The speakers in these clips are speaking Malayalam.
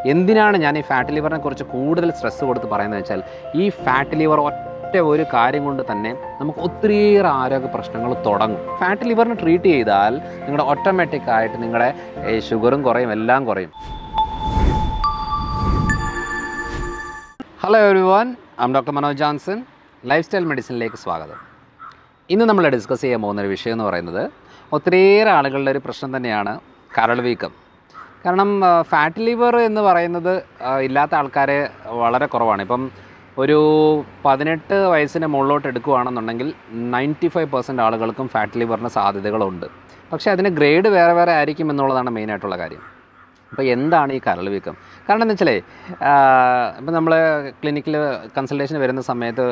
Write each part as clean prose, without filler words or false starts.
എന്തിനാണ് ഞാൻ ഈ ഫാറ്റ് ലിവറിനെ കുറിച്ച് കൂടുതൽ സ്ട്രെസ് കൊടുത്ത് പറയുന്നത് വെച്ചാൽ, ഈ ഫാറ്റ് ലിവർ ഒറ്റ ഒരു കാര്യം കൊണ്ട് തന്നെ നമുക്ക് ഒത്തിരിയേറെ ആരോഗ്യ പ്രശ്നങ്ങൾ തുടങ്ങും. ഫാറ്റ് ലിവറിനെ ട്രീറ്റ് ചെയ്താൽ നിങ്ങളുടെ ഓട്ടോമാറ്റിക്കായിട്ട് നിങ്ങളുടെ ഷുഗറും കുറയും, എല്ലാം കുറയും. Hello everyone, I doctor Manoj Johnson. Lifestyle മെഡിസിനിലേക്ക് സ്വാഗതം. ഇന്ന് നമ്മൾ ഡിസ്കസ് ചെയ്യാൻ പോകുന്നൊരു വിഷയം എന്ന് പറയുന്നത്, ഒത്തിരിയേറെ ആളുകളുടെ ഒരു പ്രശ്നം തന്നെയാണ് കരൾ വീക്കം. കാരണം ഫാറ്റ് ലിവർ എന്ന് പറയുന്നത് ഇല്ലാത്ത ആൾക്കാർ വളരെ കുറവാണ്. ഇപ്പം ഒരു 18 വയസ്സിന് മുകളിലോട്ട് എടുക്കുകയാണെന്നുണ്ടെങ്കിൽ 95% ആളുകൾക്കും ഫാറ്റ് ലിവറിന് സാധ്യതകളുണ്ട്. പക്ഷേ അതിന് ഗ്രേഡ് വേറെ വേറെ ആയിരിക്കും എന്നുള്ളതാണ് മെയിനായിട്ടുള്ള കാര്യം. അപ്പോൾ എന്താണ് ഈ കരൾ വീക്കം? കാരണം എന്ന് വെച്ചാലേ, ഇപ്പം നമ്മൾ ക്ലിനിക്കിൽ കൺസൾട്ടേഷന് വരുന്ന സമയത്ത്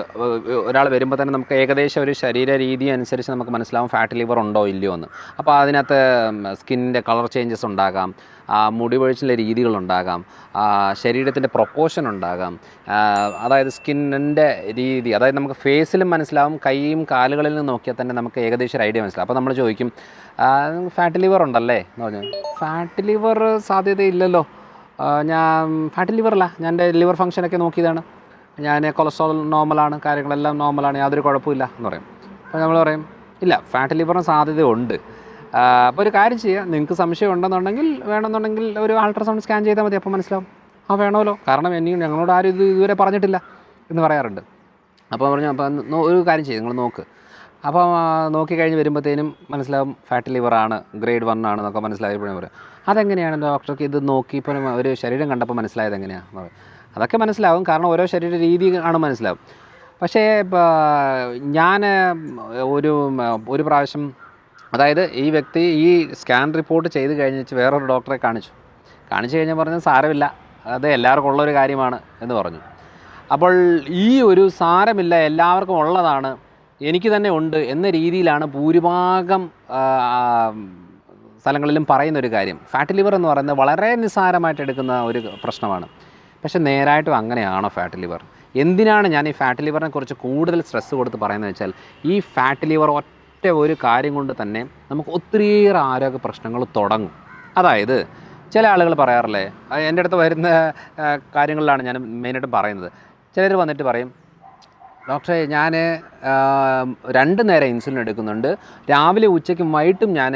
ഒരാൾ വരുമ്പോൾ തന്നെ നമുക്ക് ഏകദേശം ഒരു ശരീര രീതി അനുസരിച്ച് നമുക്ക് മനസ്സിലാവും ഫാറ്റ് ലിവർ ഉണ്ടോ ഇല്ലയോ എന്ന്. അപ്പോൾ അതിനകത്ത് സ്കിന്നിൻ്റെ കളർ ചേഞ്ചസ് ഉണ്ടാകാം, മുടി പൊഴിച്ചിലെ രീതികളുണ്ടാകാം, ശരീരത്തിൻ്റെ പ്രൊപ്പോർഷൻ ഉണ്ടാകാം, അതായത് സ്കിന്നിൻ്റെ രീതി, അതായത് നമുക്ക് ഫേസിലും മനസ്സിലാവും, കൈയും കാലുകളിലും നോക്കിയാൽ തന്നെ നമുക്ക് ഏകദേശം ഒരു ഐഡിയ മനസ്സിലാവും. അപ്പോൾ നമ്മൾ ചോദിക്കും, ഫാറ്റ് ലിവർ ഉണ്ടല്ലേ എന്ന് പറഞ്ഞു. ഫാറ്റ് ലിവർ സാധ്യതയില്ലല്ലോ, ഞാൻ ഫാറ്റ് ലിവറല്ല, ഞാൻ എൻ്റെ ലിവർ ഫംഗ്ഷനൊക്കെ നോക്കിയതാണ്, ഞാൻ കൊളസ്ട്രോൾ നോർമലാണ്, കാര്യങ്ങളെല്ലാം നോർമലാണ്, യാതൊരു കുഴപ്പമില്ല എന്ന് പറയും. അപ്പോൾ നമ്മൾ പറയും ഇല്ല, ഫാറ്റ് ലിവറിന് സാധ്യതയുണ്ട്. അപ്പോൾ ഒരു കാര്യം ചെയ്യുക, നിങ്ങൾക്ക് സംശയം ഉണ്ടെന്നുണ്ടെങ്കിൽ വേണമെന്നുണ്ടെങ്കിൽ ഒരു അൾട്രാസൗണ്ട് സ്കാൻ ചെയ്താൽ മതി, അപ്പോൾ മനസ്സിലാവും. വേണമല്ലോ, കാരണം ഞങ്ങളോട് ആരും ഇതുവരെ പറഞ്ഞിട്ടില്ല എന്ന് പറയാറുണ്ട്. അപ്പോൾ പറഞ്ഞു, അപ്പോൾ ഒരു കാര്യം ചെയ്യും, നിങ്ങൾ നോക്ക്. അപ്പോൾ നോക്കിക്കഴിഞ്ഞ് വരുമ്പോഴത്തേനും മനസ്സിലാവും ഫാറ്റ് ലിവറാണ്, ഗ്രേഡ് 1 ആണെന്നൊക്കെ മനസ്സിലായപ്പോഴും പറയും, അതെങ്ങനെയാണ് ഡോക്ടർക്ക് ഇത് നോക്കി ഇപ്പോൾ ഒരു ശരീരം കണ്ടപ്പോൾ മനസ്സിലായത് എങ്ങനെയാണ്? അതൊക്കെ മനസ്സിലാവും, കാരണം ഓരോ ശരീര രീതി ആണ് മനസ്സിലാവും. പക്ഷേ ഞാൻ ഒരു പ്രാവശ്യം, അതായത് ഈ വ്യക്തി ഈ സ്കാൻ റിപ്പോർട്ട് ചെയ്ത് കഴിഞ്ഞിട്ട് വേറൊരു ഡോക്ടറെ കാണിച്ചു കഴിഞ്ഞാൽ പറഞ്ഞു, സാരമില്ല, അത് എല്ലാവർക്കും ഉള്ളൊരു കാര്യമാണ് എന്ന് പറഞ്ഞു. അപ്പോൾ ഈ ഒരു സാരമില്ല, എല്ലാവർക്കും ഉള്ളതാണ്, എനിക്ക് തന്നെ ഉണ്ട് എന്ന രീതിയിലാണ് ഭൂരിഭാഗം സ്ഥലങ്ങളിലും പറയുന്നൊരു കാര്യം. ഫാറ്റ് ലിവർ എന്ന് പറയുന്നത് വളരെ നിസ്സാരമായിട്ട് എടുക്കുന്ന ഒരു പ്രശ്നമാണ്. പക്ഷേ നേരായിട്ടും അങ്ങനെയാണോ ഫാറ്റ് ലിവർ? എന്തിനാണ് ഞാൻ ഈ ഫാറ്റ് ലിവറിനെ കുറിച്ച് കൂടുതൽ സ്ട്രെസ് കൊടുത്ത് പറയുന്നത് വെച്ചാൽ, ഈ ഫാറ്റ് ലിവർ ഒറ്റ ഒരു കാര്യം കൊണ്ട് തന്നെ നമുക്ക് ഒത്തിരിയേറെ ആരോഗ്യ പ്രശ്നങ്ങൾ തുടങ്ങും. അതായത് ചില ആളുകൾ പറയാറില്ലേ, എൻ്റെ അടുത്ത് വരുന്ന കാര്യങ്ങളിലാണ് ഞാൻ മെയിനായിട്ട് പറയുന്നത്. ചിലർ വന്നിട്ട് പറയും, ഡോക്ടറെ ഞാൻ 2 നേരം ഇൻസുലിൻ എടുക്കുന്നുണ്ട്, രാവിലെ ഉച്ചയ്ക്കും വൈകിട്ടും ഞാൻ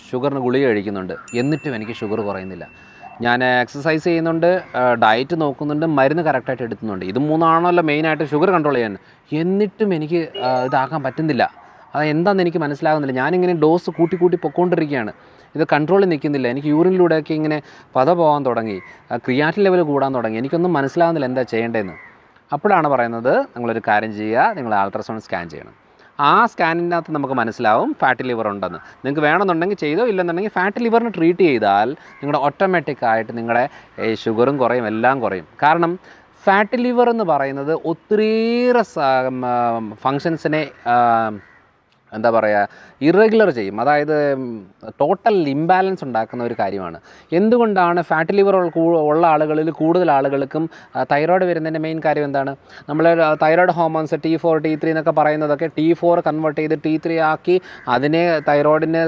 ഷുഗറിന് ഗുളിക കഴിക്കുന്നുണ്ട്, എന്നിട്ടും എനിക്ക് ഷുഗർ കുറയുന്നില്ല. ഞാൻ എക്സസൈസ് ചെയ്യുന്നുണ്ട്, ഡയറ്റ് നോക്കുന്നുണ്ട്, മരുന്ന് കറക്റ്റായിട്ട് എടുക്കുന്നുണ്ട്. ഇത് 3ആണല്ലോ മെയിനായിട്ട് ഷുഗർ കൺട്രോൾ ചെയ്യാൻ, എന്നിട്ടും എനിക്ക് ഇതാക്കാൻ പറ്റുന്നില്ല. അത് എന്താണെന്ന് എനിക്ക് മനസ്സിലാകുന്നില്ല. ഞാനിങ്ങനെ ഡോസ് കൂട്ടി പൊയ്ക്കൊണ്ടിരിക്കുകയാണ്, ഇത് കൺട്രോളിൽ നിൽക്കുന്നില്ല. എനിക്ക് യൂറിനിലൂടെയൊക്കെ ഇങ്ങനെ പത പോകാൻ തുടങ്ങി, ക്രിയാറ്റിൻ ലെവൽ കൂടാൻ തുടങ്ങി, എനിക്കൊന്നും മനസ്സിലാകുന്നില്ല എന്താ ചെയ്യേണ്ടതെന്ന്. അപ്പോഴാണ് പറയുന്നത്, നിങ്ങളൊരു കാര്യം ചെയ്യുക, നിങ്ങൾ അൾട്രാസൗണ്ട് സ്കാൻ ചെയ്യണം. ആ സ്കാനിനകത്ത് നമുക്ക് മനസ്സിലാവും ഫാറ്റ് ലിവർ ഉണ്ടെന്ന്. നിങ്ങൾക്ക് വേണമെന്നുണ്ടെങ്കിൽ ചെയ്തോ, ഇല്ലെന്നുണ്ടെങ്കിൽ ഫാറ്റ് ലിവറിനെ ട്രീറ്റ് ചെയ്താൽ നിങ്ങളുടെ ഓട്ടോമാറ്റിക്കായിട്ട് നിങ്ങളുടെ ഷുഗറും കുറയും, എല്ലാം കുറയും. കാരണം ഫാറ്റ് ലിവർ എന്ന് പറയുന്നത് ഒത്തിരിയേറെ ഫങ്ഷൻസിനെ എന്താ പറയുക, ഇറഗുലർ ചെയ്യും. അതായത് ടോട്ടൽ ഇംബാലൻസ് ഉണ്ടാക്കുന്ന ഒരു കാര്യമാണ്. എന്തുകൊണ്ടാണ് ഫാറ്റ് ലിവർ ഉള്ള ആളുകളിൽ കൂടുതൽ ആളുകൾക്കും തൈറോയ്ഡ് വരുന്നതിൻ്റെ മെയിൻ കാര്യം എന്താണ്? നമ്മൾ തൈറോയ്ഡ് ഹോർമോൺസ് T4 T3 എന്നൊക്കെ പറയുന്നതൊക്കെ T4 കൺവേർട്ട് ചെയ്ത് T3 ആക്കി അതിനെ തൈറോയ്ഡിന്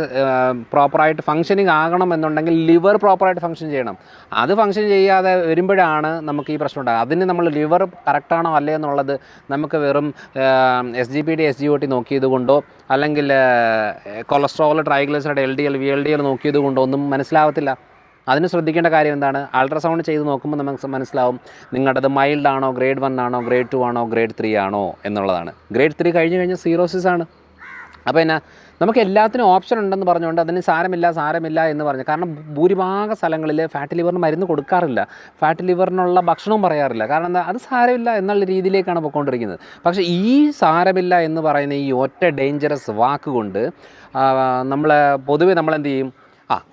പ്രോപ്പറായിട്ട് ഫങ്ഷനിങ് ആകണം എന്നുണ്ടെങ്കിൽ ലിവർ പ്രോപ്പറായിട്ട് ഫങ്ഷൻ ചെയ്യണം. അത് ഫങ്ഷൻ ചെയ്യാതെ വരുമ്പോഴാണ് നമുക്ക് ഈ പ്രശ്നം ഉണ്ടാകുക. അതിന് നമ്മൾ ലിവർ കറക്റ്റാണോ അല്ലേ എന്നുള്ളത് നമുക്ക് വെറും SGPT SGOT നോക്കിയത് കൊണ്ടോ അല്ലെങ്കിൽ കൊളസ്ട്രോൾ, ട്രൈഗ്ലിസറൈഡ്, LDL VLDL നോക്കിയത് കൊണ്ടോ ഒന്നും മനസ്സിലാവത്തില്ല. അതിന് ശ്രദ്ധിക്കേണ്ട കാര്യം എന്താണ്? അൾട്രാസൗണ്ട് ചെയ്ത് നോക്കുമ്പോൾ നമുക്ക് മനസ്സിലാവും നിങ്ങളുടേത് മൈൽഡ് ആണോ, ഗ്രേഡ് 1 ആണോ, ഗ്രേഡ് 2 ആണോ, ഗ്രേഡ് 3 ആണോ എന്നുള്ളതാണ്. ഗ്രേഡ് 3 കഴിഞ്ഞ് സീറോസിസ് ആണ്. അപ്പോൾ എന്നാ നമുക്ക് എല്ലാത്തിനും ഓപ്ഷൻ ഉണ്ടെന്ന് പറഞ്ഞുകൊണ്ട് അതിന് സാരമില്ല എന്ന് പറഞ്ഞു. കാരണം ഭൂരിഭാഗം സ്ഥലങ്ങളിൽ ഫാറ്റ് ലിവറിന് മരുന്ന് കൊടുക്കാറില്ല, ഫാറ്റ് ലിവറിനുള്ള ഭക്ഷണവും പറയാറില്ല. കാരണം എന്താ, അത് സാരമില്ല എന്നുള്ള രീതിയിലേക്കാണ് പോയിക്കൊണ്ടിരിക്കുന്നത്. പക്ഷേ ഈ സാരമില്ല എന്ന് പറയുന്ന ഈ ഒറ്റ ഡേഞ്ചറസ് വാക്ക് കൊണ്ട് പൊതുവെ നമ്മളെന്ത് ചെയ്യും,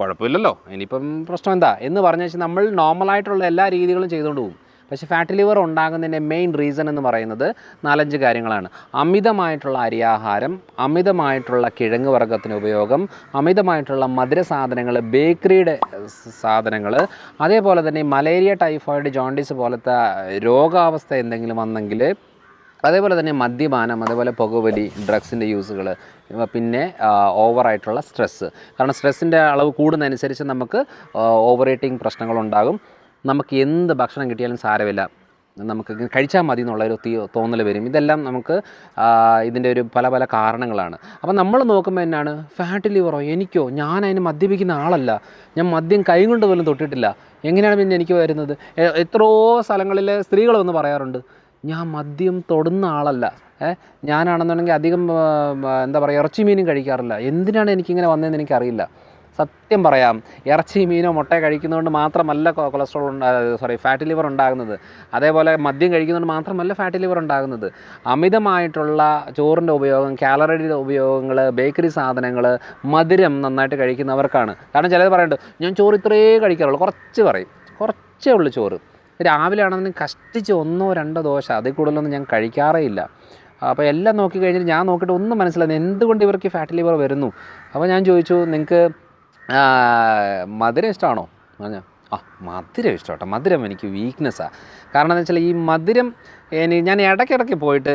കുഴപ്പമില്ലല്ലോ, ഇനിയിപ്പം പ്രശ്നം എന്താ എന്ന് പറഞ്ഞു വെച്ചാൽ നമ്മൾ നോർമലായിട്ടുള്ള എല്ലാ രീതികളും ചെയ്തുകൊണ്ട് പോകും. പക്ഷേ ഫാറ്റ് ലിവർ ഉണ്ടാകുന്നതിൻ്റെ മെയിൻ റീസൺ എന്ന് പറയുന്നത് 4-5 കാര്യങ്ങളാണ്. അമിതമായിട്ടുള്ള അരിയാഹാരം, അമിതമായിട്ടുള്ള കിഴങ്ങ് വർഗ്ഗത്തിന് ഉപയോഗം, അമിതമായിട്ടുള്ള മധുര സാധനങ്ങൾ, ബേക്കറിയുടെ സാധനങ്ങൾ, അതേപോലെ തന്നെ മലേറിയ, ടൈഫോയിഡ്, ജോണ്ടിസ് പോലത്തെ രോഗാവസ്ഥ എന്തെങ്കിലും വന്നെങ്കിൽ, അതേപോലെ തന്നെ മദ്യപാനം, അതേപോലെ പുകവലി, ഡ്രഗ്സിൻ്റെ യൂസുകൾ, പിന്നെ ഓവറായിട്ടുള്ള സ്ട്രെസ്സ്. കാരണം സ്ട്രെസ്സിൻ്റെ അളവ് കൂടുന്നതനുസരിച്ച് നമുക്ക് ഓവർ ഈറ്റിംഗ് പ്രശ്നങ്ങളുണ്ടാകും. നമുക്ക് എന്ത് ഭക്ഷണം കിട്ടിയാലും സാരമില്ല, നമുക്ക് കഴിച്ചാൽ മതി എന്നുള്ളൊരു തോന്നൽ വരും. ഇതെല്ലാം നമുക്ക് ഇതിൻ്റെ ഒരു പല പല കാരണങ്ങളാണ്. അപ്പോൾ നമ്മൾ നോക്കുമ്പോൾ എന്നാണ് ഫാറ്റ് ലിവറോ, എനിക്കോ, ഞാൻ അതിന് മദ്യപിക്കുന്ന ആളല്ല, ഞാൻ മദ്യം കൈ കൊണ്ട് പോലും തൊട്ടിട്ടില്ല, എങ്ങനെയാണ് പിന്നെ എനിക്ക് വരുന്നത്? എത്രയോ സ്ഥലങ്ങളിൽ സ്ത്രീകൾ വന്ന് പറയാറുണ്ട്, ഞാൻ മദ്യം തൊടുന്ന ആളല്ല, ഞാനാണെന്നുണ്ടെങ്കിൽ അധികം എന്താ പറയുക ഇറച്ചി മീനും കഴിക്കാറില്ല, എന്തിനാണ് എനിക്കിങ്ങനെ വന്നതെന്ന് എനിക്കറിയില്ല. സത്യം പറയാം, ഇറച്ചി മീനോ മുട്ടയോ കഴിക്കുന്നതുകൊണ്ട് മാത്രമല്ല ഫാറ്റ് ലിവർ ഉണ്ടാകുന്നത്. അതേപോലെ മദ്യം കഴിക്കുന്നതുകൊണ്ട് മാത്രമല്ല ഫാറ്റ് ലിവർ ഉണ്ടാകുന്നത്. അമിതമായിട്ടുള്ള ചോറിൻ്റെ ഉപയോഗം, കാലറിയുടെ ഉപയോഗങ്ങൾ, ബേക്കറി സാധനങ്ങൾ, മധുരം നന്നായിട്ട് കഴിക്കുന്നവർക്കാണ്. കാരണം ചിലത് പറയുന്നുണ്ട്, ഞാൻ ചോറ് ഇത്രയേ കഴിക്കാറുള്ളൂ, കുറച്ചേ ഉള്ളൂ ചോറ്. രാവിലെ ആണെന്നുണ്ടെങ്കിൽ കഷ്ടിച്ച് 1-2 ദോശ, അതിൽ കൂടുതലൊന്നും ഞാൻ കഴിക്കാറേ ഇല്ല. അപ്പോൾ എല്ലാം നോക്കിക്കഴിഞ്ഞിട്ട് ഞാൻ നോക്കിയിട്ട് ഒന്നും മനസ്സിലാകുന്നു എന്തുകൊണ്ട് ഇവർക്ക് ഫാറ്റ് ലിവർ വരുന്നു. അപ്പോൾ ഞാൻ ചോദിച്ചു, നിങ്ങൾക്ക് മധുരം ഇഷ്ടമാണോ? പറഞ്ഞാൽ മധുരം ഇഷ്ടമാട്ടോ, മധുരം എനിക്ക് വീക്ക്നെസ്സാണ്. കാരണം എന്ന് വെച്ചാൽ ഈ മധുരം ഞാൻ ഇടയ്ക്കിടയ്ക്ക് പോയിട്ട്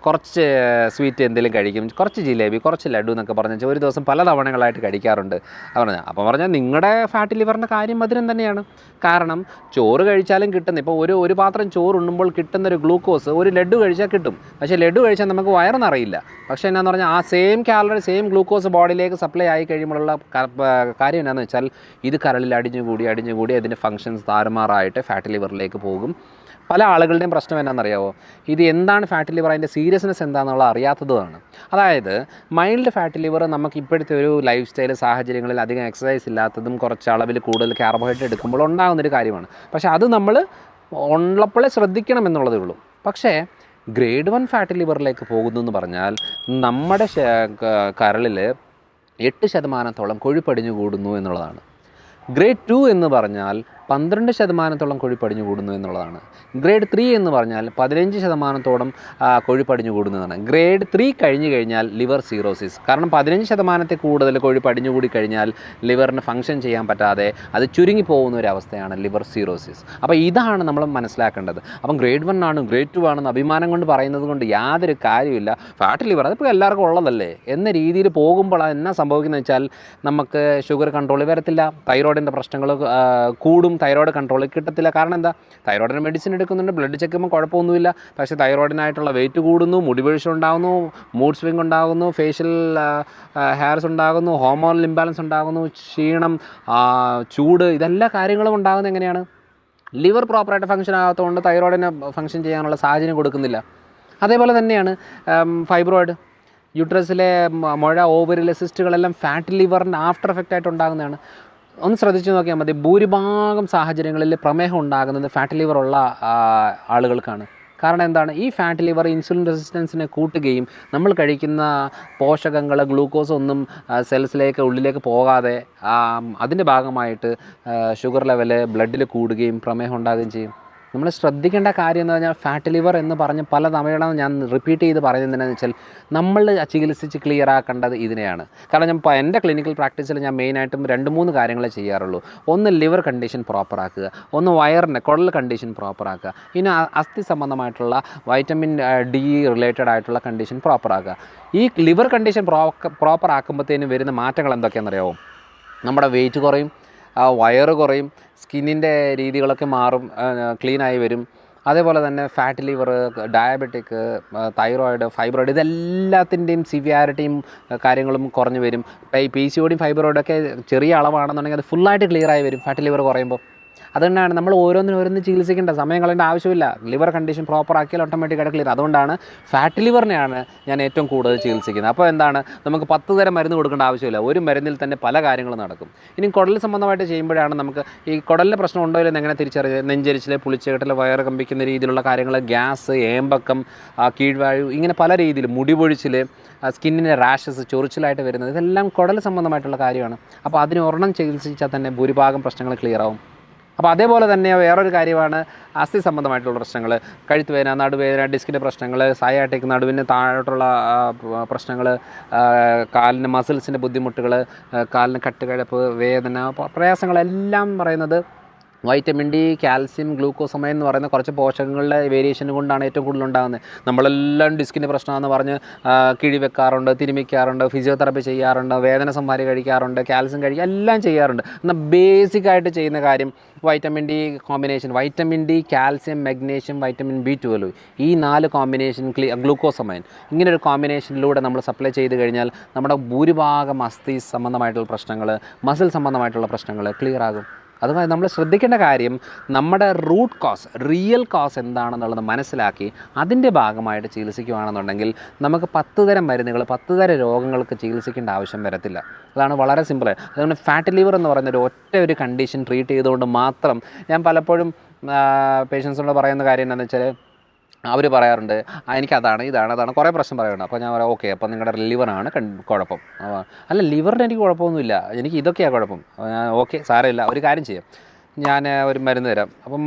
കുറച്ച് സ്വീറ്റ് എന്തെങ്കിലും കഴിക്കും, കുറച്ച് ജിലേബി, കുറച്ച് ലഡു എന്നൊക്കെ പറഞ്ഞാൽ ഒരു ദിവസം പല തവണകളായിട്ട് കഴിക്കാറുണ്ട്. അപ്പോൾ പറഞ്ഞാൽ നിങ്ങളുടെ ഫാറ്റ് ലിവറിൻ്റെ കാര്യം മധുരം തന്നെയാണ്. കാരണം ചോറ് കഴിച്ചാലും കിട്ടുന്ന, ഇപ്പോൾ ഒരു പാത്രം ചോറ് ഉണ്ണുമ്പോൾ കിട്ടുന്നൊരു ഗ്ലൂക്കോസ് ഒരു ലഡു കഴിച്ചാൽ കിട്ടും. പക്ഷേ ലഡു കഴിച്ചാൽ നമുക്ക് വയറെന്നറിയില്ല. പക്ഷേ എന്നാന്ന് പറഞ്ഞാൽ ആ സെയിം കാലറി, സെയിം ഗ്ലൂക്കോസ് ബോഡിയിലേക്ക് സപ്ലൈ ആയി കഴിയുമ്പോഴുള്ള കാര്യം എന്താണെന്ന് വെച്ചാൽ ഇത് കരളിൽ അടിഞ്ഞുകൂടി അതിൻ്റെ ഫങ്ഷൻസ് താറുമാറായിട്ട് ഫാറ്റ് ലിവറിലേക്ക് പോകും. പല ആളുകളുടെയും പ്രശ്നം എന്താണെന്നറിയാമോ, ഇത് എന്താണ് ഫാറ്റ് ലിവർ, അതിൻ്റെ സീരിയസ്നെസ് എന്താണെന്നുള്ള അറിയാത്തതാണ്. അതായത് മൈൽഡ് ഫാറ്റ് ലിവർ നമുക്ക് ഇപ്പോഴത്തെ ഒരു ലൈഫ് സ്റ്റൈൽ സാഹചര്യങ്ങളിൽ അധികം എക്സസൈസ് ഇല്ലാത്തതും കുറച്ച് അളവിൽ കൂടുതൽ കാർബോഹൈഡ്രേറ്റ് എടുക്കുമ്പോൾ ഉണ്ടാകുന്നൊരു കാര്യമാണ്. പക്ഷേ അത് നമ്മൾ ഉള്ളപ്പോഴേ ശ്രദ്ധിക്കണം എന്നുള്ളതേ ഉള്ളൂ. പക്ഷേ ഗ്രേഡ് 1 ഫാറ്റ് ലിവറിലേക്ക് പോകുന്നു എന്ന് പറഞ്ഞാൽ നമ്മുടെ കരളിൽ 8% കൊഴുപ്പടിഞ്ഞു കൂടുന്നു എന്നുള്ളതാണ്. ഗ്രേഡ് 2 എന്ന് പറഞ്ഞാൽ 12% കൊഴുപ്പടിഞ്ഞു കൂടുന്നു എന്നുള്ളതാണ്. ഗ്രേഡ് 3 എന്ന് പറഞ്ഞാൽ 15% കൊഴുപ്പടിഞ്ഞു കൂടുന്നതാണ്. ഗ്രേഡ് 3 കഴിഞ്ഞ് കഴിഞ്ഞാൽ ലിവർ സീറോസിസ്. കാരണം 15% കൂടുതൽ കൊഴുപ്പടിഞ്ഞു കൂടി കഴിഞ്ഞാൽ ലിവറിന് ഫങ്ഷൻ ചെയ്യാൻ പറ്റാതെ അത് ചുരുങ്ങി പോകുന്ന ഒരു അവസ്ഥയാണ് ലിവർ സീറോസിസ്. അപ്പോൾ ഇതാണ് നമ്മൾ മനസ്സിലാക്കേണ്ടത്. അപ്പം ഗ്രേഡ് 1 ആണ്, ഗ്രേഡ് 2 ആണെന്ന് അഭിമാനം കൊണ്ട് പറയുന്നത് കൊണ്ട് യാതൊരു കാര്യമില്ല. ഫാറ്റ് ലിവർ അതിപ്പോൾ എല്ലാവർക്കും ഉള്ളതല്ലേ എന്ന രീതിയിൽ പോകുമ്പോൾ എന്നാ സംഭവിക്കുന്നത് വെച്ചാൽ നമുക്ക് ഷുഗർ കൺട്രോൾ വരത്തില്ല, തൈറോയിഡിൻ്റെ പ്രശ്നങ്ങൾ കൂടും, തൈറോയ്ഡ് കൺട്രോളിൽ കിട്ടത്തില്ല. കാരണം എന്താ, തൈറോയിഡിന് മെഡിസിൻ എടുക്കുന്നുണ്ട്, ബ്ലഡ് ചെക്ക് ചെയ്യുമ്പോൾ കുഴപ്പമൊന്നുമില്ല. പക്ഷേ തൈറോയിഡിനായിട്ടുള്ള വെയിറ്റ് കൂടുന്നു, മുടിവീഴ്ച ഉണ്ടാകുന്നു, മൂഡ് സ്വിംഗ് ഉണ്ടാകുന്നു, ഫേഷ്യൽ ഹെയർസ് ഉണ്ടാകുന്നു, ഹോർമോണൽ ഇംബാലൻസ് ഉണ്ടാകുന്നു, ക്ഷീണം, ചൂട്, ഇതെല്ലാ കാര്യങ്ങളും ഉണ്ടാകുന്നത് എങ്ങനെയാണ്? ലിവർ പ്രോപ്പറായിട്ട് ഫങ്ഷൻ ആകാത്തതുകൊണ്ട് തൈറോയിഡിന് ഫങ്ഷൻ ചെയ്യാനുള്ള സാഹചര്യം കൊടുക്കുന്നില്ല. അതേപോലെ തന്നെയാണ് ഫൈബ്രോയിഡ്, യൂട്രസിലെ മുഴ, ഓവറിലെ സിസ്റ്റുകളെല്ലാം ഫാറ്റ് ലിവറിൻ്റെ ആഫ്റ്റർ എഫക്റ്റ് ആയിട്ട് ഉണ്ടാകുന്നതാണ്. ഒന്ന് ശ്രദ്ധിച്ച് നോക്കിയാൽ മതി, ഭൂരിഭാഗം സാഹചര്യങ്ങളിൽ പ്രമേഹം ഉണ്ടാകുന്നത് ഫാറ്റ് ലിവർ ഉള്ള ആളുകൾക്കാണ്. കാരണം എന്താണ്, ഈ ഫാറ്റ് ലിവർ ഇൻസുലിൻ റെസിസ്റ്റൻസിനെ കൂട്ടുകയും നമ്മൾ കഴിക്കുന്ന പോഷകങ്ങൾ, ഗ്ലൂക്കോസ് ഒന്നും സെൽസിലേക്ക് ഉള്ളിലേക്ക് പോകാതെ അതിൻ്റെ ഭാഗമായിട്ട് ഷുഗർ ലെവല് ബ്ലഡിൽ കൂടുകയും പ്രമേഹം ഉണ്ടാകുകയും ചെയ്യും. നമ്മൾ ശ്രദ്ധിക്കേണ്ട കാര്യം എന്ന് പറഞ്ഞാൽ ഫാറ്റ് ലിവർ എന്ന് പറഞ്ഞ് പല തവണ ഞാൻ റിപ്പീറ്റ് ചെയ്ത് പറയുന്നത് എന്താണെന്ന് വെച്ചാൽ നമ്മൾ ചികിത്സിച്ച് ക്ലിയർ ആക്കേണ്ടത് ഇതിനെയാണ്. കാരണം ഞാൻ എൻ്റെ ക്ലിനിക്കൽ പ്രാക്ടീസിൽ ഞാൻ മെയിനായിട്ടും 2-3 കാര്യങ്ങളെ ചെയ്യാറുള്ളൂ. ഒന്ന് ലിവർ കണ്ടീഷൻ പ്രോപ്പറാക്കുക, ഒന്ന് വയറിൻ്റെ കുടൽ കണ്ടീഷൻ പ്രോപ്പറാക്കുക, ഇനി അസ്ഥി സംബന്ധമായിട്ടുള്ള വൈറ്റമിൻ ഡി റിലേറ്റഡ് ആയിട്ടുള്ള കണ്ടീഷൻ പ്രോപ്പറാക്കുക. ഈ ലിവർ കണ്ടീഷൻ പ്രോപ്പറാക്കുമ്പോഴത്തേനും വരുന്ന മാറ്റങ്ങൾ എന്തൊക്കെയാണെന്നറിയാമോ? നമ്മുടെ വെയിറ്റ് കുറയും, വയറ് കുറയും, സ്കിന്നിൻ്റെ രീതികളൊക്കെ മാറും, ക്ലീനായി വരും. അതേപോലെ തന്നെ fat liver, diabetic, thyroid, fibroid, ഇതെല്ലാത്തിൻ്റെയും സിവിയാരിറ്റിയും കാര്യങ്ങളും കുറഞ്ഞു വരും. ഇപ്പോൾ ഈ PCOD ഫൈബ്രോയിഡൊക്കെ ചെറിയ അളവാണെന്നുണ്ടെങ്കിൽ അത് ഫുള്ളായിട്ട് ക്ലിയറായി വരും ഫാറ്റ് ലിവർ കുറയുമ്പോൾ. അതുകൊണ്ടാണ് നമ്മൾ ഓരോന്ന് ചികിത്സിക്കേണ്ട സമയം കളയേണ്ട ആവശ്യമില്ല. ലിവർ കണ്ടീഷൻ പ്രോപ്പർ ആക്കിയാൽ ഓട്ടോമാറ്റിക്കായിട്ട് ക്ലിയർ. അതുകൊണ്ടാണ് ഫാറ്റ് ലിവറിനെയാണ് ഞാൻ ഏറ്റവും കൂടുതൽ ചികിത്സിക്കുന്നത്. അപ്പോൾ എന്താണ്, നമുക്ക് 10 തരം മരുന്ന് കൊടുക്കേണ്ട ആവശ്യമില്ല, ഒരു മരുന്നിൽ തന്നെ പല കാര്യങ്ങളും നടക്കും. ഇനി കുടൽ സംബന്ധമായിട്ട് ചെയ്യുമ്പോഴാണ് നമുക്ക് ഈ കുടലിന് പ്രശ്നം ഉണ്ടോ ഇല്ലെന്ന് എങ്ങനെ തിരിച്ചറിയുക? നെഞ്ചരിച്ചിൽ, പുളിച്ചേട്ടൽ, വയറ് കമ്പിക്കുന്ന രീതിയിലുള്ള കാര്യങ്ങൾ, ഗ്യാസ്, ഏമ്പക്കം, കീഴ്വായു, ഇങ്ങനെ പല രീതിയിൽ, മുടിപൊഴിച്ചിൽ, സ്കിന്നിൻ്റെ റാഷസ്, ചൊറിച്ചിലായിട്ട് വരുന്നത്, ഇതെല്ലാം കുടൽ സംബന്ധമായിട്ടുള്ള കാര്യമാണ്. അപ്പോൾ അതിന് ഒരെണ്ണം ചികിത്സിച്ചാൽ തന്നെ ഭൂരിഭാഗം പ്രശ്നങ്ങൾ ക്ലിയർ ആവും. അപ്പോൾ അതേപോലെ തന്നെ വേറൊരു കാര്യമാണ് അസ്ഥി സംബന്ധമായിട്ടുള്ള പ്രശ്നങ്ങൾ, കഴുത്ത് വേദന, നടുവേദന, ഡിസ്കിൻ്റെ പ്രശ്നങ്ങൾ, സയാറ്റിക്, നടുവിന് താഴോട്ടുള്ള പ്രശ്നങ്ങൾ, കാലിന് മസിൽസിൻ്റെ ബുദ്ധിമുട്ടുകൾ, കാലിന് കട്ടുകഴപ്പ്, വേദന, പ്രയാസങ്ങളെല്ലാം പറയുന്നത് വൈറ്റമിൻ ഡി, കാൽസ്യം, ഗ്ലൂക്കോസമൈൻ എന്ന് പറയുന്ന കുറച്ച് പോഷകങ്ങളുടെ വേരിയേഷൻ കൊണ്ടാണ് ഏറ്റവും കൂടുതൽ ഉണ്ടാകുന്നത്. നമ്മളെല്ലാം ഡിസ്കിൻ്റെ പ്രശ്നമാണെന്ന് പറഞ്ഞ് കിഴി വെക്കാറുണ്ട്, തിരുമിക്കാറുണ്ട്, ഫിസിയോതെറാപ്പി ചെയ്യാറുണ്ട്, വേദന സംഹാരി കഴിക്കാറുണ്ട്, കാൽസ്യം കഴിക്കുക, എല്ലാം ചെയ്യാറുണ്ട്. എന്നാൽ ബേസിക്കായിട്ട് ചെയ്യുന്ന കാര്യം vitamin D combination, vitamin D, calcium, magnesium, vitamin B12 ഈ 4 കോമ്പിനേഷൻ, ഗ്ലൂക്കോസമൈൻ, ഇങ്ങനൊരു കോമ്പിനേഷനിലൂടെ നമ്മൾ സപ്ലൈ ചെയ്ത് കഴിഞ്ഞാൽ നമ്മുടെ ഭൂരിഭാഗം അസ്ഥി സംബന്ധമായിട്ടുള്ള പ്രശ്നങ്ങൾ, മസിൽ സംബന്ധമായിട്ടുള്ള പ്രശ്നങ്ങൾ ക്ലിയർ ആകും. അതുമായി നമ്മൾ ശ്രദ്ധിക്കേണ്ട കാര്യം നമ്മുടെ റൂട്ട് കോസ്, റിയൽ കോസ് എന്താണെന്നുള്ളത് മനസ്സിലാക്കി അതിൻ്റെ ഭാഗമായിട്ട് ചികിത്സിക്കുകയാണെന്നുണ്ടെങ്കിൽ നമുക്ക് 10 തരം മരുന്നുകൾ, 10 തരം രോഗങ്ങൾക്ക് ചികിത്സിക്കേണ്ട ആവശ്യം വരത്തില്ല. അതാണ് വളരെ സിമ്പിൾ. അതുകൊണ്ട് ഫാറ്റ് ലിവർ എന്ന് പറയുന്ന ഒരു കണ്ടീഷൻ ട്രീറ്റ് ചെയ്തുകൊണ്ട് മാത്രം ഞാൻ പലപ്പോഴും പേഷ്യൻസിനോട് പറയുന്ന കാര്യം എന്താണെന്ന് വെച്ചാൽ അവർ പറയാറുണ്ട് എനിക്കതാണ് അതാണ് കുറേ പ്രശ്നം പറയുന്നുണ്ട്. അപ്പോൾ ഞാൻ പറയാം ഓക്കെ, അപ്പോൾ നിങ്ങളുടെ ലിവറാണ് കുഴപ്പം. അല്ല, ലിവറിന് എനിക്ക് കുഴപ്പമൊന്നുമില്ല, എനിക്ക് ഇതൊക്കെയാണ് കുഴപ്പം. ഓക്കെ, സാരമില്ല, ഒരു കാര്യം ചെയ്യാം, ഞാൻ ഒരു മരുന്ന് തരാം. അപ്പം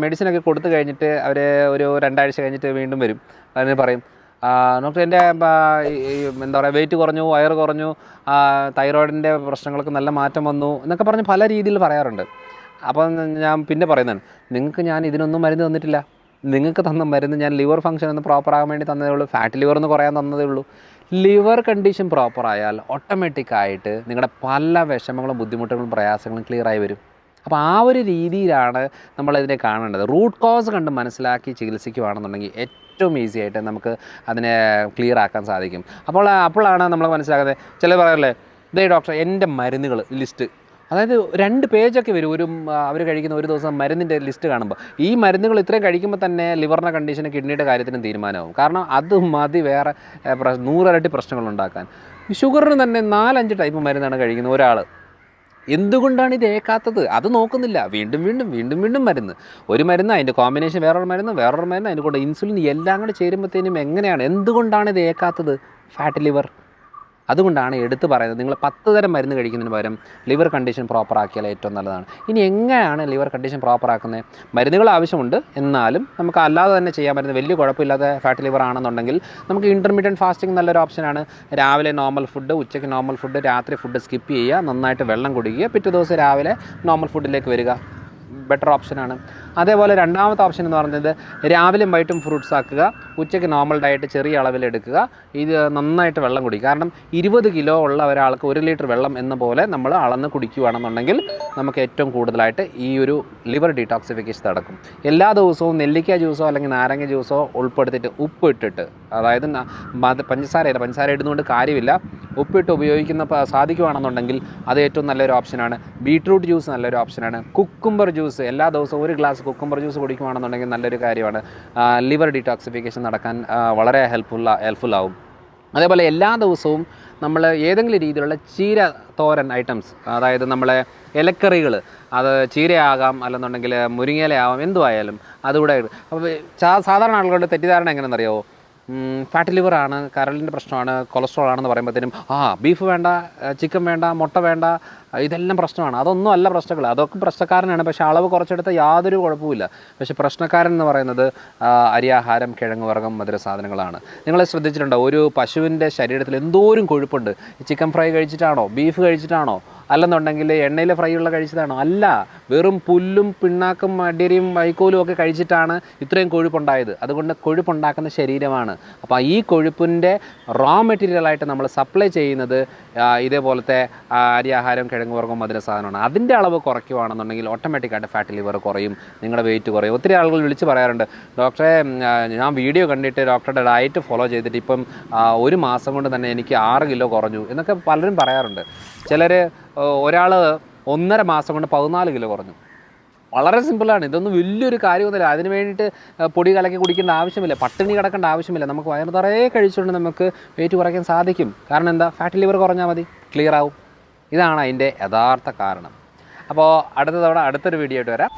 മെഡിസിനൊക്കെ കൊടുത്തു കഴിഞ്ഞിട്ട് അവർ ഒരു 2 ആഴ്ച കഴിഞ്ഞിട്ട് വീണ്ടും വരും. അതിന് പറയും ഡോക്ടർ എൻ്റെ എന്താ പറയുക വെയിറ്റ് കുറഞ്ഞു, വയറ് കുറഞ്ഞു, തൈറോയിഡിൻ്റെ പ്രശ്നങ്ങൾക്ക് നല്ല മാറ്റം വന്നു എന്നൊക്കെ പറഞ്ഞ് പല രീതിയിൽ പറയാറുണ്ട്. അപ്പം ഞാൻ പിന്നെ പറയുന്നതാണ്, നിങ്ങൾക്ക് ഞാൻ ഇതിനൊന്നും മരുന്ന് തന്നിട്ടില്ല. നിങ്ങൾക്ക് തന്ന മരുന്ന് ഞാൻ ലിവർ ഫംഗ്ഷൻ ഒന്ന് പ്രോപ്പറാകാൻ വേണ്ടി തന്നതേ ഉള്ളൂ, ഫാറ്റ് ലിവർ എന്ന് കുറയാൻ തന്നതേ ഉള്ളൂ. ലിവർ കണ്ടീഷൻ പ്രോപ്പറായാൽ ഓട്ടോമാറ്റിക്കായിട്ട് നിങ്ങളുടെ പല വിഷമങ്ങളും ബുദ്ധിമുട്ടുകളും പ്രയാസങ്ങളും ക്ലിയറായി വരും. അപ്പോൾ ആ ഒരു രീതിയിലാണ് നമ്മളതിനെ കാണേണ്ടത്. റൂട്ട് കോസ് കണ്ട് മനസ്സിലാക്കി ചികിത്സിക്കുകയാണെന്നുണ്ടെങ്കിൽ ഏറ്റവും ഈസി ആയിട്ട് നമുക്ക് അതിനെ ക്ലിയർ ആക്കാൻ സാധിക്കും. അപ്പോഴാണ് നമ്മൾ മനസ്സിലാക്കുന്നത്. ചിലർ പറയല്ലേ, ഇതേ ഡോക്ടർ എൻ്റെ മരുന്നുകൾ ലിസ്റ്റ്, അതായത് 2 പേജൊക്കെ വരും അവർ കഴിക്കുന്ന ഒരു ദിവസം മരുന്നിൻ്റെ ലിസ്റ്റ് കാണുമ്പോൾ. ഈ മരുന്നുകൾ ഇത്രയും കഴിക്കുമ്പോൾ തന്നെ ലിവറിൻ്റെ കണ്ടീഷന്, കിഡ്നിയുടെ കാര്യത്തിനും തീരുമാനമാവും. കാരണം അത് മതി വേറെ 100 ഇരട്ടി പ്രശ്നങ്ങളുണ്ടാക്കാൻ. ഷുഗറിന് തന്നെ 4-5 ടൈപ്പ് മരുന്നാണ് കഴിക്കുന്നത് ഒരാൾ. എന്തുകൊണ്ടാണ് ഇത് ഏക്കാത്തത്? അത് നോക്കുന്നില്ല. വീണ്ടും മരുന്ന്, ഒരു മരുന്ന്, അതിൻ്റെ കോമ്പിനേഷൻ വേറൊരു മരുന്ന്, അതിനെ കൊണ്ട് ഇൻസുലിൻ, എല്ലാം കൂടെ ചേരുമ്പോഴത്തേനും എന്തുകൊണ്ടാണ് ഇത് ഏക്കാത്തത്? Fat liver. അതുകൊണ്ടാണ് എടുത്തു പറയുന്നത്, നിങ്ങൾ 10 തരം മരുന്ന് കഴിക്കുന്നതിന് പകരം ലിവർ കണ്ടീഷൻ പ്രോപ്പറാക്കിയാൽ ഏറ്റവും നല്ലതാണ്. ഇനി എങ്ങനെയാണ് ലിവർ കണ്ടീഷൻ പ്രോപ്പറാക്കുന്നത്? മരുന്നുകൾ ആവശ്യമുണ്ട്, എന്നാലും നമുക്ക് അല്ലാതെ തന്നെ ചെയ്യാൻ പറ്റുന്ന വലിയ കുഴപ്പമില്ലാത്ത ഫാറ്റ് ലിവർ ആണെന്നുണ്ടെങ്കിൽ നമുക്ക് ഇൻ്റർമീഡിയറ്റ് ഫാസ്റ്റിംഗ് നല്ലൊരു ഓപ്ഷനാണ്. രാവിലെ നോർമൽ ഫുഡ്, ഉച്ചയ്ക്ക് നോർമൽ ഫുഡ്, രാത്രി ഫുഡ് സ്കിപ്പ് ചെയ്യുക, നന്നായിട്ട് വെള്ളം കുടിക്കുക, പിറ്റേ ദിവസം രാവിലെ നോർമൽ ഫുഡിലേക്ക് വരിക, ബെറ്റർ ഓപ്ഷനാണ്. അതേപോലെ രണ്ടാമത്തെ ഓപ്ഷൻ എന്ന് പറയുന്നത് രാവിലെയും വൈകിട്ടും ഫ്രൂട്ട്സ് ആക്കുക, ഉച്ചയ്ക്ക് നോർമൽ ഡയറ്റ് ചെറിയ അളവിൽ എടുക്കുക, ഇത് നന്നായിട്ട് വെള്ളം കുടിക്കുക. കാരണം 20 കിലോ ഉള്ള ഒരാൾക്ക് 1 ലിറ്റർ വെള്ളം എന്ന പോലെ നമ്മൾ അളന്ന് കുടിക്കുകയാണെന്നുണ്ടെങ്കിൽ നമുക്ക് ഏറ്റവും കൂടുതലായിട്ട് ഈ ഒരു ലിവർ ഡീടോക്സിഫിക്കേഷൻ നടക്കും. എല്ലാ ദിവസവും നെല്ലിക്ക ജ്യൂസോ അല്ലെങ്കിൽ നാരങ്ങ ജ്യൂസോ ഉൾപ്പെടുത്തിയിട്ട് ഉപ്പിട്ടിട്ട്, അതായത് പഞ്ചസാര ഇടുന്നതുകൊണ്ട് കാര്യമില്ല, ഉപ്പിട്ട് ഉപയോഗിക്കുന്ന സാധിക്കുകയാണെന്നുണ്ടെങ്കിൽ അത് ഏറ്റവും നല്ലൊരു ഓപ്ഷനാണ്. ബീട്രൂട്ട് ജ്യൂസ് നല്ലൊരു ഓപ്ഷനാണ്. കുക്കുംബർ ജ്യൂസ് എല്ലാ ദിവസവും 1 ഗ്ലാസ് കുക്കുംബർ ജ്യൂസ് കുടിക്കുകയാണെന്നുണ്ടെങ്കിൽ നല്ലൊരു കാര്യമാണ്. ലിവർ ഡീടോക്സിഫിക്കേഷൻ നടക്കാൻ വളരെ ഹെൽപ്ഫുൾ ആവും. അതേപോലെ എല്ലാ ദിവസവും നമ്മൾ ഏതെങ്കിലും രീതിയിലുള്ള ചീര തോരൻ ഐറ്റംസ്, അതായത് നമ്മളെ ഇലക്കറികൾ, അത് ചീരയാകാം, അല്ലെന്നുണ്ടെങ്കിൽ മുരിങ്ങയിലയാവാം, എന്തുമായാലും അതുകൂടെ. അപ്പോൾ സാധാരണ ആളുകളുടെ തെറ്റിദ്ധാരണ എങ്ങനെയെന്നറിയാമോ? ഫാറ്റ് ലിവറാണ്, കരളിൻ്റെ പ്രശ്നമാണ്, കൊളസ്ട്രോൾ ആണെന്ന് പറയുമ്പോഴത്തേനും ബീഫ് വേണ്ട, ചിക്കൻ വേണ്ട, മുട്ട വേണ്ട, ഇതെല്ലാം പ്രശ്നമാണ്. അതൊന്നും അല്ല പ്രശ്നങ്ങൾ, അതൊക്കെ പ്രശ്നക്കാരനാണ്. പക്ഷേ അളവ് കുറച്ചെടുത്താൽ യാതൊരു കുഴപ്പമില്ല. പക്ഷേ പ്രശ്നക്കാരൻ എന്ന് പറയുന്നത് അരിയാഹാരം, കിഴങ്ങ് വർഗ്ഗം, മധുര സാധനങ്ങളാണ്. നിങ്ങൾ ശ്രദ്ധിച്ചിട്ടുണ്ടോ, ഒരു പശുവിൻ്റെ ശരീരത്തിൽ എന്തോരം കൊഴുപ്പുണ്ട്? ചിക്കൻ ഫ്രൈ കഴിച്ചിട്ടാണോ, ബീഫ് കഴിച്ചിട്ടാണോ, അല്ലെന്നുണ്ടെങ്കിൽ എണ്ണയിൽ ഫ്രൈ ഉള്ള കഴിച്ചതാണോ? അല്ല, വെറും പുല്ലും പിണ്ണാക്കും അടിയരിയും വൈക്കോലും ഒക്കെ കഴിച്ചിട്ടാണ് ഇത്രയും കൊഴുപ്പുണ്ടായത്. അതുകൊണ്ട് കൊഴുപ്പുണ്ടാക്കുന്ന ശരീരമാണ്. അപ്പോൾ ഈ കൊഴുപ്പിൻ്റെ റോ മെറ്റീരിയലായിട്ട് നമ്മൾ സപ്ലൈ ചെയ്യുന്നത് ഇതേപോലത്തെ അരിയാഹാരം, കിഴങ്ങ് വർഗ്ഗം, മധുര സാധനമാണ്. അതിൻ്റെ അളവ് കുറയ്ക്കുകയാണെന്നുണ്ടെങ്കിൽ ഓട്ടോമാറ്റിക്കായിട്ട് ഫാറ്റ് ലിവർ കുറയും, നിങ്ങളുടെ വെയിറ്റ് കുറയും. ഒത്തിരി ആളുകൾ വിളിച്ച് പറയാറുണ്ട്, ഡോക്ടറെ ഞാൻ വീഡിയോ കണ്ടിട്ട് ഡോക്ടറുടെ ഡയറ്റ് ഫോളോ ചെയ്തിട്ട് ഇപ്പം 1 മാസം കൊണ്ട് തന്നെ എനിക്ക് 6 കിലോ കുറഞ്ഞു എന്നൊക്കെ പലരും പറയാറുണ്ട്. ഒരാൾ 1.5 മാസം കൊണ്ട് 14 കിലോ കുറഞ്ഞു. വളരെ സിമ്പിളാണ്, ഇതൊന്നും വലിയൊരു കാര്യമൊന്നുമില്ല. അതിന് വേണ്ടിയിട്ട് പൊടി കലക്കി കുടിക്കേണ്ട ആവശ്യമില്ല, പട്ടിണി കിടക്കേണ്ട ആവശ്യമില്ല. നമുക്ക് വയറ് നിറയെ കഴിച്ചുകൊണ്ട് നമുക്ക് വെയിറ്റ് കുറയ്ക്കാൻ സാധിക്കും. കാരണം എന്താ? ഫാറ്റ് ലിവർ കുറഞ്ഞാൽ മതി, ക്ലിയർ ആവും. ഇതാണ് അതിൻ്റെ യഥാർത്ഥ കാരണം. അപ്പോൾ അടുത്ത തവണ അടുത്തൊരു വീഡിയോ ആയിട്ട് വരാം.